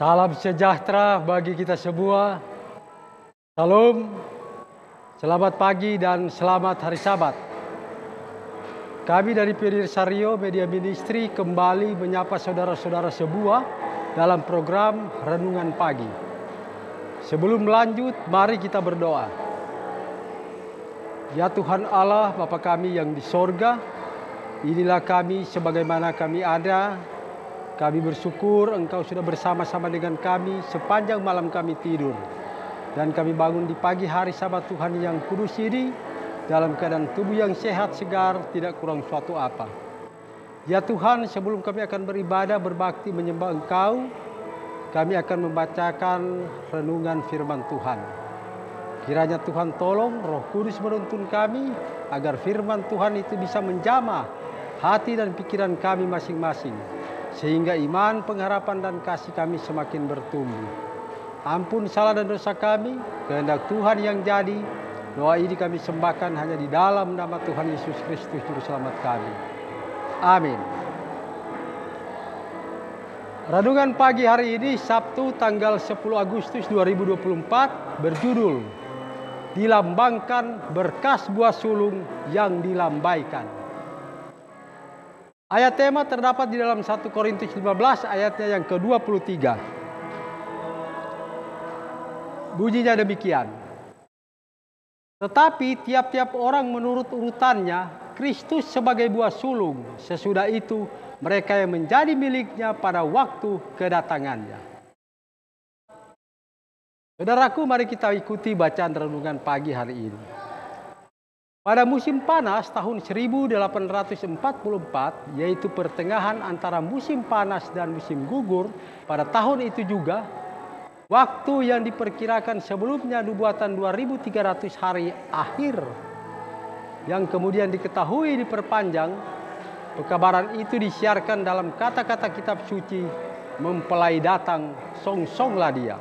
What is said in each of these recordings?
Salam sejahtera bagi kita semua. Salam, selamat pagi dan selamat hari Sabat. Kami dari Pemirsa Rio Media Ministry kembali menyapa saudara-saudara semua dalam program Renungan Pagi. Sebelum lanjut, mari kita berdoa. Ya Tuhan Allah, Bapa kami yang di sorga, inilah kami sebagaimana kami ada. Kami bersyukur Engkau sudah bersama-sama dengan kami sepanjang malam kami tidur. Dan kami bangun di pagi hari Sabat Tuhan yang kudus ini dalam keadaan tubuh yang sehat, segar, tidak kurang suatu apa. Ya Tuhan, sebelum kami akan beribadah, berbakti, menyembah Engkau, kami akan membacakan renungan firman Tuhan. Kiranya Tuhan tolong Roh Kudus menuntun kami agar firman Tuhan itu bisa menjamah hati dan pikiran kami masing-masing. Sehingga iman, pengharapan, dan kasih kami semakin bertumbuh. Ampun salah dan dosa kami, kehendak Tuhan yang jadi. Doa ini kami sembahkan hanya di dalam nama Tuhan Yesus Kristus, Juru Selamat kami. Amin. Renungan pagi hari ini, Sabtu tanggal 10 Agustus 2024, berjudul Dilambangkan Berkas Buah Sulung yang Dilambaikan. Ayat tema terdapat di dalam 1 Korintus 15 ayatnya yang ke-23. Bunyinya demikian. Tetapi tiap-tiap orang menurut urutannya, Kristus sebagai buah sulung, sesudah itu mereka yang menjadi miliknya pada waktu kedatangannya. Saudaraku, mari kita ikuti bacaan renungan pagi hari ini. Pada musim panas tahun 1844, yaitu pertengahan antara musim panas dan musim gugur, pada tahun itu juga, waktu yang diperkirakan sebelumnya nubuatan 2300 hari akhir, yang kemudian diketahui diperpanjang, pekabaran itu disiarkan dalam kata-kata kitab suci, mempelai datang, song-songlah dia.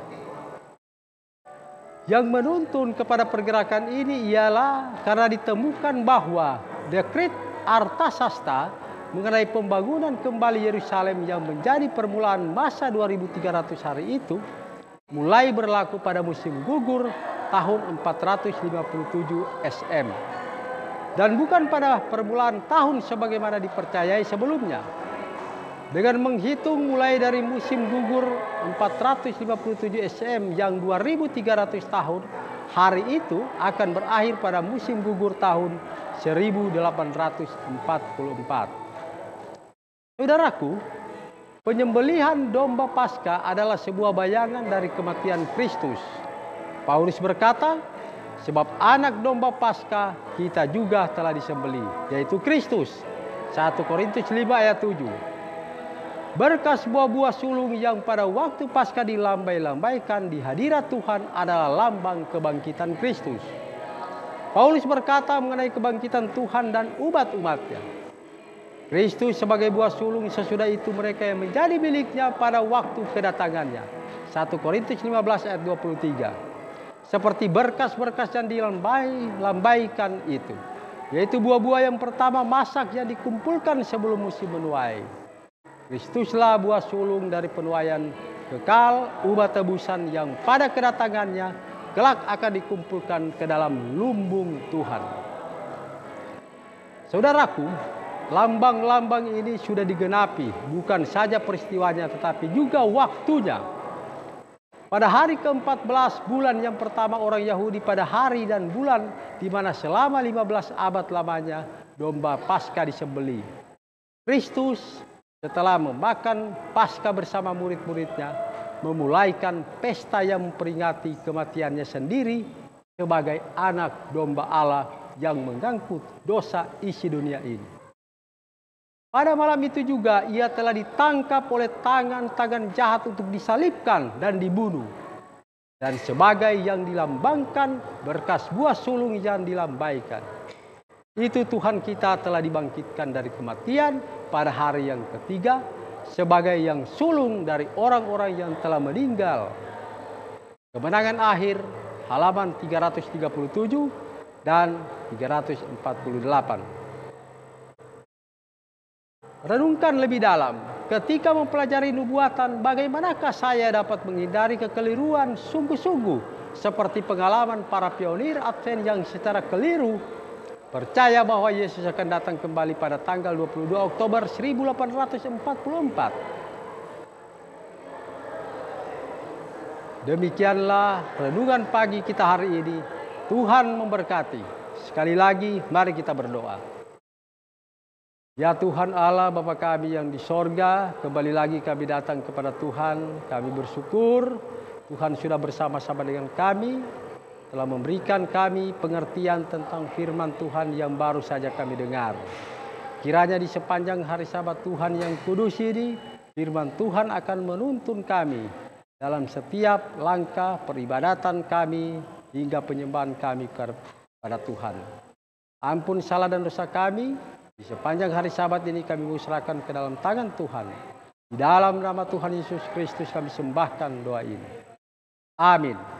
Yang menuntun kepada pergerakan ini ialah karena ditemukan bahwa dekret Artasasta mengenai pembangunan kembali Yerusalem yang menjadi permulaan masa 2300 hari itu mulai berlaku pada musim gugur tahun 457 SM. Dan bukan pada permulaan tahun sebagaimana dipercayai sebelumnya. Dengan menghitung mulai dari musim gugur 457 SM yang 2300 tahun, hari itu akan berakhir pada musim gugur tahun 1844. Saudaraku, penyembelihan domba Paskah adalah sebuah bayangan dari kematian Kristus. Paulus berkata, sebab anak domba Paskah kita juga telah disembelih, yaitu Kristus. 1 Korintus 5 ayat 7. Berkas buah-buah sulung yang pada waktu Paskah dilambai-lambaikan di hadirat Tuhan adalah lambang kebangkitan Kristus. Paulus berkata mengenai kebangkitan Tuhan dan umat-umatnya. Kristus sebagai buah sulung, sesudah itu mereka yang menjadi miliknya pada waktu kedatangannya. 1 Korintus 15 ayat 23. Seperti berkas-berkas yang dilambaikan itu, yaitu buah-buah yang pertama masak yang dikumpulkan sebelum musim menuai. Kristuslah buah sulung dari penuaian kekal, umat tebusan yang pada kedatangannya kelak akan dikumpulkan ke dalam lumbung Tuhan. Saudaraku, lambang-lambang ini sudah digenapi, bukan saja peristiwanya tetapi juga waktunya. Pada hari ke-14 bulan yang pertama orang Yahudi, pada hari dan bulan di mana selama 15 abad lamanya domba Paskah disembelih. Kristus setelah memakan Paskah bersama murid-muridnya, memulaikan pesta yang memperingati kematiannya sendiri sebagai anak domba Allah yang mengangkut dosa isi dunia ini. Pada malam itu juga ia telah ditangkap oleh tangan-tangan jahat untuk disalibkan dan dibunuh. Dan sebagai yang dilambangkan berkas buah sulung yang dilambaikan. Itu Tuhan kita telah dibangkitkan dari kematian pada hari yang ketiga sebagai yang sulung dari orang-orang yang telah meninggal. Kemenangan akhir halaman 337 dan 348. Renungkan lebih dalam, ketika mempelajari nubuatan, bagaimanakah saya dapat menghindari kekeliruan sungguh-sungguh seperti pengalaman para pionir Advent yang secara keliru percaya bahwa Yesus akan datang kembali pada tanggal 22 Oktober 1844. Demikianlah renungan pagi kita hari ini. Tuhan memberkati. Sekali lagi, mari kita berdoa. Ya Tuhan Allah Bapa kami yang di sorga, kembali lagi kami datang kepada Tuhan. Kami bersyukur Tuhan sudah bersama-sama dengan kami, telah memberikan kami pengertian tentang firman Tuhan yang baru saja kami dengar. Kiranya di sepanjang hari Sabat Tuhan yang kudus ini, firman Tuhan akan menuntun kami dalam setiap langkah peribadatan kami hingga penyembahan kami kepada Tuhan. Ampun salah dan dosa kami. Di sepanjang hari Sabat ini kami serahkan ke dalam tangan Tuhan. Di dalam nama Tuhan Yesus Kristus kami sembahkan doa ini. Amin.